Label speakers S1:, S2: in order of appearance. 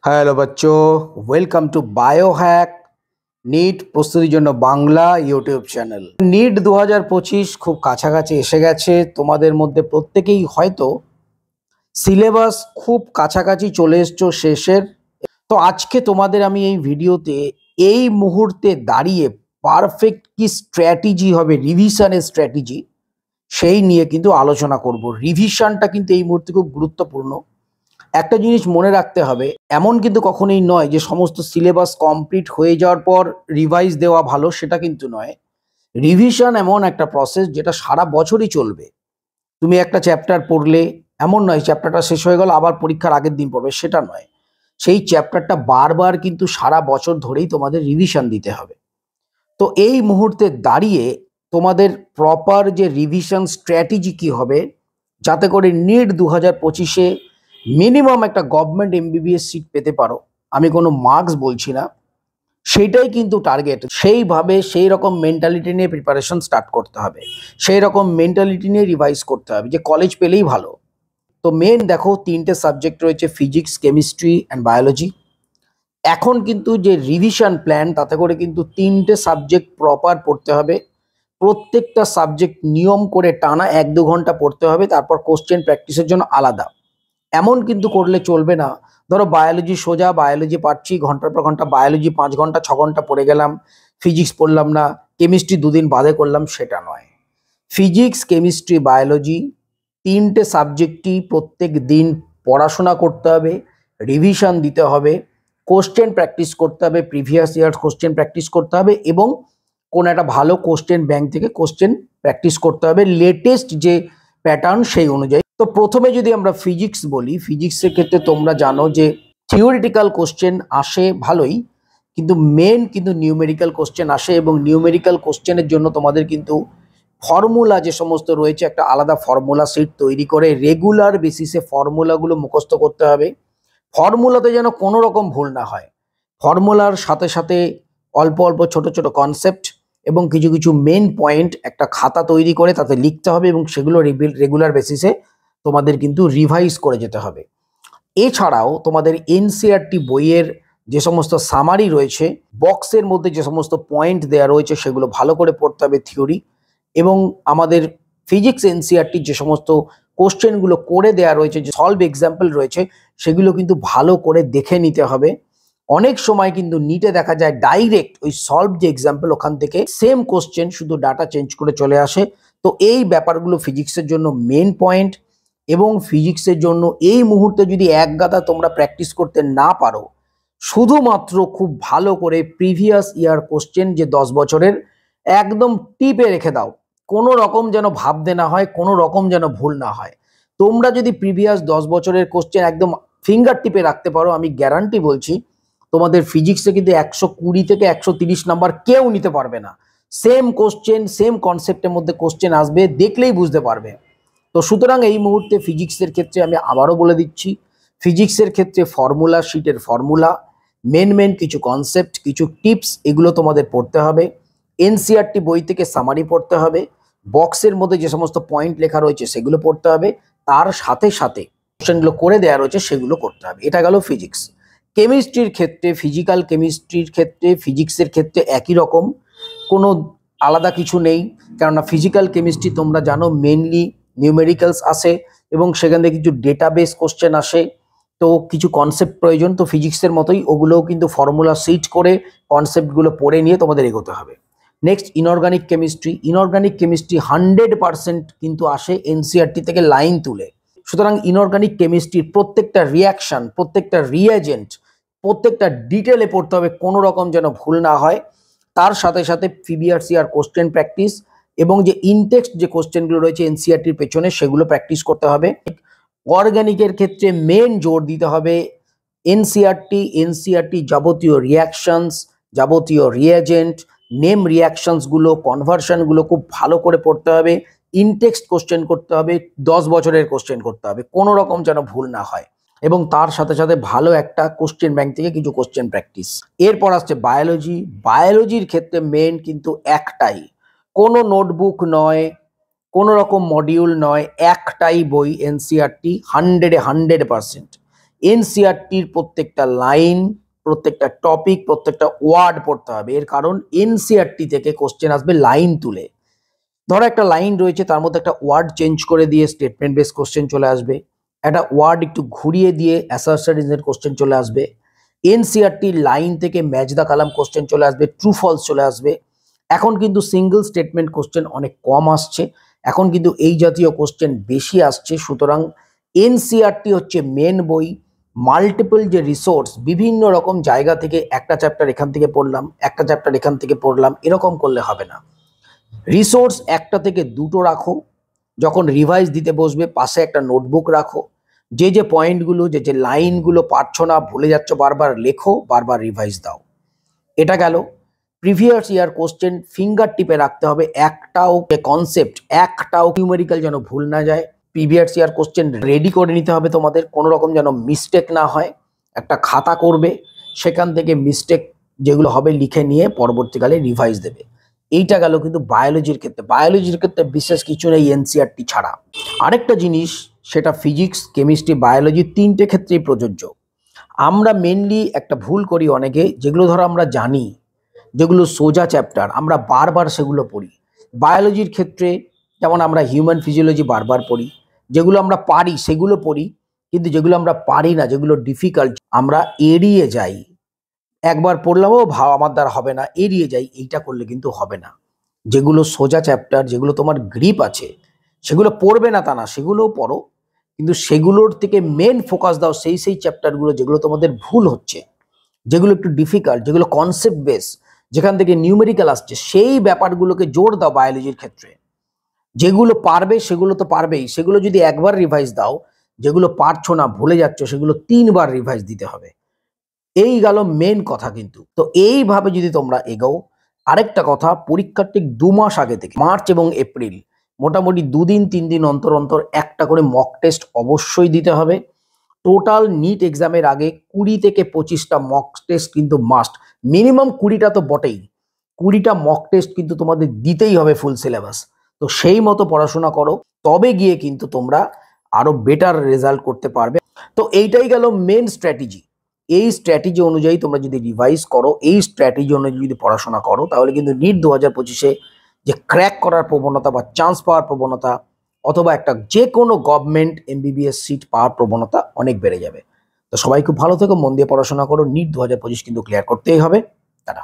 S1: Hello বাচ্চো, welcome to Biohack NEET প্রস্তুতির জন্য বাংলা ইউটিউব চ্যানেল। নিট 2025 খুব কাছাকাছি এসে গেছে। তোমাদের মধ্যে প্রত্যেকেই হয়তো সিলেবাস খুব কাছাকাছি চলে এসছো শেষের। তো আজকে তোমাদের আমি এই ভিডিওতে এই মুহূর্তে দাঁড়িয়ে পারফেক্ট কি স্ট্র্যাটেজি হবে, রিভিশনের স্ট্র্যাটেজি, সেই নিয়ে কিন্তু আলোচনা করব। রিভিশনটা কিন্তু এই মুহূর্তে খুব গুরুত্বপূর্ণ। একটা জিনিস মনে রাখতে হবে, এমন কিন্তু কখনোই নয় যে সমস্ত সিলেবাস কমপ্লিট হয়ে যাওয়ার পর রিভাইজ দেওয়া ভালো, সেটা কিন্তু নয়। রিভিশন এমন একটা প্রসেস যেটা সারা বছরই চলবে। তুমি একটা চ্যাপ্টার পড়লে এমন নয় চ্যাপ্টারটা শেষ হয়ে গেল আবার পরীক্ষার আগের দিন পড়বে, সেটা নয়। সেই চ্যাপ্টারটা বারবার কিন্তু সারা বছর ধরেই তোমাদের রিভিশন দিতে হবে। তো এই মুহূর্তে দাঁড়িয়ে তোমাদের প্রপার যে রিভিশন স্ট্র্যাটেজি কি হবে, যাতে করে নিট 2025-এ মিনিমাম একটা গভর্নমেন্ট এমবিবিএস সিট পেতে পারো। আমি কোনো মার্কস বলছি না, সেইটাই কিন্তু টার্গেট। সেইভাবে সেই রকম মেন্টালিটি নিয়ে প্রিপারেশন স্টার্ট করতে হবে, সেই রকম মেন্টালিটি নিয়ে রিভাইজ করতে হবে যে কলেজ পেলেই ভালো। তো মেন দেখো, তিনটে সাবজেক্ট রয়েছে, ফিজিক্স, কেমিস্ট্রি অ্যান্ড বায়োলজি। এখন কিন্তু যে রিভিশন প্ল্যান, তাতে করে কিন্তু তিনটে সাবজেক্ট প্রপার পড়তে হবে। প্রত্যেকটা সাবজেক্ট নিয়ম করে টানা 1-2 ঘন্টা পড়তে হবে, তারপর কোশ্চেন প্র্যাকটিসের জন্য আলাদা। এমন কিন্তু করলে চলবে না। ধরো বায়োলজি সোজা, বায়োলজি পাচ্ছি, ঘন্টার পর ঘন্টা বায়োলজি 5 ঘন্টা 6 ঘন্টা পড়ে গেলাম, ফিজিক্স পড়লাম না, কেমিস্ট্রি 2 দিন বাদে করলাম, সেটা নয়। ফিজিক্স, কেমিস্ট্রি, বায়োলজি তিনটে সাবজেক্টই প্রত্যেক দিন পড়াশোনা করতে হবে, রিভিশন দিতে হবে, কোশ্চেন প্র্যাকটিস করতে হবে, প্রিভিয়াস ইয়ার কোশ্চেন প্র্যাকটিস করতে হবে, এবং কোন একটা ভালো কোশ্চেন ব্যাংক থেকে কোশ্চেন প্র্যাকটিস করতে হবে, লেটেস্ট যে প্যাটার্ন সেই অনুযায়ী। তো প্রথমে যদি আমরা ফিজিক্স বলি, ফিজিক্সের ক্ষেত্রে তোমরা জানো যে থিওরিটিক্যাল কোশ্চেন আসে ভালোই, কিন্তু মেন কিন্তু নিউমেরিক্যাল কোশ্চেন আসে, এবং নিউমেরিক্যাল কোশ্চেনের জন্য তোমাদের কিন্তু ফর্মুলা যে সমস্ত রয়েছে, একটা আলাদা ফর্মুলা সিট তৈরি করে রেগুলার বেসিসে ফর্মুলাগুলো মুখস্থ করতে হবে। ফর্মুলাতে যেন কোনো রকম ভুল না হয়। ফর্মুলার সাথে সাথে অল্প অল্প ছোট ছোট কনসেপ্ট এবং কিছু কিছু মেন পয়েন্ট একটা খাতা তৈরি করে তাতে লিখতে হবে, এবং সেগুলো রেগুলার বেসিসে তোমাদের কিন্তু রিভাইজ করে যেতে হবে। এছাড়াও তোমাদের এনসিইআরটি বইয়ের যে সমস্ত সামারি রয়েছে, বক্সের মধ্যে যে সমস্ত পয়েন্ট দেওয়া রয়েছে, সেগুলো ভালো করে পড়তে হবে থিওরি। এবং আমাদের ফিজিক্স এনসিইআরটির যে সমস্ত কোশ্চেনগুলো করে দেওয়া রয়েছে, যে সলভ এক্সাম্পল রয়েছে, সেগুলো কিন্তু ভালো করে দেখে নিতে হবে। অনেক সময় কিন্তু নিটে দেখা যায় ডাইরেক্ট ওই সলভ যে এক্সাম্পল, ওখান থেকে সেম কোশ্চেন, শুধু ডাটা চেঞ্জ করে চলে আসে। তো এই ব্যাপারগুলো ফিজিক্সের জন্য মেন পয়েন্ট। এবং ফিজিক্সের জন্য এই মুহূর্তে যদি এক গাদা তোমরা প্র্যাকটিস করতে না পারো, শুধুমাত্র খুব ভালো করে প্রিভিয়াস ইয়ার কোশ্চেন যে 10 বছরের একদম টিপে রেখে দাও। কোনো রকম যেন ভাবতে না হয়, কোনো রকম যেন ভুল না হয়। তোমরা যদি প্রিভিয়াস 10 বছরের কোশ্চেন একদম ফিঙ্গার টিপে রাখতে পারো, আমি গ্যারান্টি বলছি তোমাদের ফিজিক্সে কিন্তু 120 থেকে 130 নাম্বার কেউ নিতে পারবে না। সেম কোশ্চেন, সেম কনসেপ্টের মধ্যে কোশ্চেন আসবে, দেখলেই বুঝতে পারবে। তো সুতরাং এই মুহূর্তে ফিজিক্সের ক্ষেত্রে আমি আবারও বলে দিচ্ছি, ফিজিক্সের ক্ষেত্রে ফর্মুলা শিটের ফর্মুলা, মেন কিছু কনসেপ্ট, কিছু টিপস, এগুলো তোমাদের পড়তে হবে। এনসিইআরটি বই থেকে সামারি পড়তে হবে, বক্সের মধ্যে যে সমস্ত পয়েন্ট লেখা রয়েছে সেগুলো পড়তে হবে, তার সাথে সাথে কোশ্চেনগুলো করে দেওয়া রয়েছে সেগুলো করতে হবে। এটা গেল ফিজিক্স। কেমিস্ট্রির ক্ষেত্রে, ফিজিক্যাল কেমিস্ট্রির ক্ষেত্রে, ফিজিক্সের ক্ষেত্রে একই রকম, কোনো আলাদা কিছু নেই। কেননা ফিজিক্যাল কেমিস্ট্রি তোমরা জানো মেনলি নিউমেরিক্যালস আসে, এবং সেখান থেকে কিছু ডেটাবেস কোশ্চেন আসে। তো কিছু কনসেপ্ট প্রয়োজন, তো ফিজিক্সের মতোই ওগুলোও কিন্তু ফর্মুলা সিট করে কনসেপ্টগুলো পড়ে নিয়ে তোমাদের এগোতে হবে। Next inorganic chemistry. Inorganic chemistry 100% কিন্তু আসে এনসিইআরটি থেকে লাইন তুলে। সুতরাং ইনঅর্গানিক কেমিস্ট্রির প্রত্যেকটা রিয়াকশন, প্রত্যেকটা রিয়েজেন্ট, প্রত্যেকটা ডিটেলে পড়তে হবে, কোনো রকম যেন ভুল না হয়। তার সাথে সাথে প্রিভিয়াস ইয়ার কোশ্চেন প্র্যাকটিস এবং যে ইনটেক্সট যে কোশ্চেনগুলো রয়েছে এনসিইআরটির পেছনে, সেগুলো প্র্যাকটিস করতে হবে। অর্গানিকের ক্ষেত্রে মেন জোর দিতে হবে এনসিইআরটি যাবতীয় রিয়াকশনস, যাবতীয় রিয়েজেন্ট, নেম রিয়াকশনসগুলো, কনভার্সনগুলো খুব ভালো করে পড়তে হবে। ইনটেক্সট কোশ্চেন করতে হবে, 10 বছরের কোশ্চেন করতে হবে, কোনো রকম যেন ভুল না হয়। এবং তার সাথে সাথে ভালো একটা কোশ্চেন ব্যাংক থেকে কিছু কোশ্চেন প্র্যাকটিস। এরপর আসছে বায়োলজি। বায়োলজির ক্ষেত্রে মেন কিন্তু একটাই, কোনো নোটবুক নয়, কোনো রকম মডিউল নয়, একটাই বই এনসিইআরটি, 100% এনসিইআরটির প্রত্যেকটা লাইন, প্রত্যেকটা টপিক, প্রত্যেকটা ওয়ার্ড পড়তে হবে। এর কারণ এনসিইআরটি থেকে কোশ্চেন আসবে লাইন তুলে। ধরো একটা লাইন রয়েছে, তার মধ্যে একটা ওয়ার্ড চেঞ্জ করে দিয়ে স্টেটমেন্ট বেস কোশ্চেন চলে আসবে, একটা ওয়ার্ড একটু ঘুরিয়ে দিয়ে অ্যাসার্শনের কোশ্চেন চলে আসবে, এনসিইআরটি লাইন থেকে ম্যাচ দ্য কালাম কোশ্চেন চলে আসবে, ট্রু ফলস চলে আসবে। এখন কিন্তু সিঙ্গেল স্টেটমেন্ট কোশ্চেন অনেক কম আসছে, এখন কিন্তু এই জাতীয় কোশ্চেন বেশি আসছে। সুতরাং এনসিইআরটি হচ্ছে মেন বই। মাল্টিপল যে রিসোর্স, বিভিন্ন রকম জায়গা থেকে একটা চ্যাপ্টার এখান থেকে পড়লাম, একটা চ্যাপ্টার এখান থেকে পড়লাম, এরকম করলে হবে না। রিসোর্স একটা থেকে দুটো রাখো, যখন রিভাইজ দিতে বসবে পাশে একটা নোটবুক রাখো, যে পয়েন্টগুলো, যে লাইনগুলো পারছো না, ভুলে যাচ্ছ, বারবার লেখো, বারবার রিভাইজ দাও। এটা গেল। প্রিভিয়াস ইয়ার কোশ্চেন ফিঙ্গার টিপে রাখতে হবে, একটাও কনসেপ্ট, একটাও নিউমেরিক্যাল যেন ভুল না যায়। প্রিভিয়াস ইয়ার কোশ্চেন রেডি করে নিতে হবে তোমাদের, কোনো রকম যেন মিস্টেক না হয়। একটা খাতা করবে, সেখান থেকে মিস্টেক যেগুলো হবে লিখে নিয়ে পরবর্তীকালে রিভাইজ দেবে। এইটা গেল কিন্তু বায়োলজির ক্ষেত্রে। বায়োলজির ক্ষেত্রে বিশেষ কিছু নেই এনসিইআরটি ছাড়া। আরেকটা জিনিস, সেটা ফিজিক্স, কেমিস্ট্রি, বায়োলজি, তিনটে ক্ষেত্রেই প্রযোজ্য। আমরা মেনলি একটা ভুল করি অনেকে, যেগুলো ধরো আমরা জানি, যেগুলো সোজা চ্যাপ্টার, আমরা বারবার সেগুলো পড়ি। বায়োলজির ক্ষেত্রে যেমন আমরা হিউম্যান ফিজিওলজি বারবার পড়ি, যেগুলো আমরা পারি সেগুলো পড়ি, কিন্তু যেগুলো আমরা পারি না, যেগুলো ডিফিকাল্ট, আমরা এড়িয়ে যাই। একবার পড়লামও আমার দ্বারা হবে না, এড়িয়ে যাই। এইটা করলে কিন্তু হবে না। যেগুলো সোজা চ্যাপ্টার, যেগুলো তোমার গ্রিপ আছে, সেগুলো পড়বে না তা না, সেগুলোও পড়ো, কিন্তু সেগুলোর থেকে মেন ফোকাস দাও সেই চ্যাপ্টারগুলো যেগুলো তোমাদের ভুল হচ্ছে, যেগুলো একটু ডিফিকাল্ট, যেগুলো কনসেপ্ট বেস, যেখান থেকে নিউমেরিক্যাল আসছে, সেই ব্যাপারগুলোকে জোর দাও বায়োলজির ক্ষেত্রে। যেগুলো পারবে সেগুলো তো পারবেই, সেগুলো যদি একবার রিভাইজ দাও, যেগুলো পারছো না, ভুলে যাচ্ছ, সেগুলো 3বার রিভাইজ দিতে হবে। এই গেল মেন কথা কিন্তু। তো এইভাবে যদি তোমরা এগোও, আরেকটা কথা, পরীক্ষার ঠিক 2 মাস আগে থেকে, মার্চ এবং এপ্রিল, মোটামুটি 2 দিন 3 দিন অন্তর অন্তর একটা করে মক টেস্ট অবশ্যই দিতে হবে। টোটাল নিট এক্সামের আগে 20 থেকে 25টা মক টেস্ট কিন্তু মাস্ট। মিনিমাম 20টা তো বটেই, 20টা মক টেস্ট কিন্তু তোমাদের দিতেই হবে ফুল সিলেবাস। তো সেই মতো পড়াশোনা করো, তবে গিয়ে কিন্তু তোমরা আরো বেটার রেজাল্ট করতে পারবে। তো এইটাই গেল মেন স্ট্র্যাটেজি। এই স্ট্র্যাটেজি অনুযায়ী তোমরা যদি রিভাইজ করো, এই স্ট্র্যাটেজি অনুযায়ী যদি পড়াশোনা করো, তাহলে কিন্তু নিট 2025-এ যে ক্র্যাক করার প্রবণতা বা চান্স পাওয়ার প্রবণতা, অথবা একটা যে কোনো গভর্নমেন্ট এমবিবিএস সিট পাওয়ার প্রবণতা অনেক বেড়ে যাবে। তো সবাই খুব ভালো থেকো, মন দিয়ে পড়াশোনা করো, নিট 2025 কিন্তু ক্লিয়ার করতেই হবে। টাটা।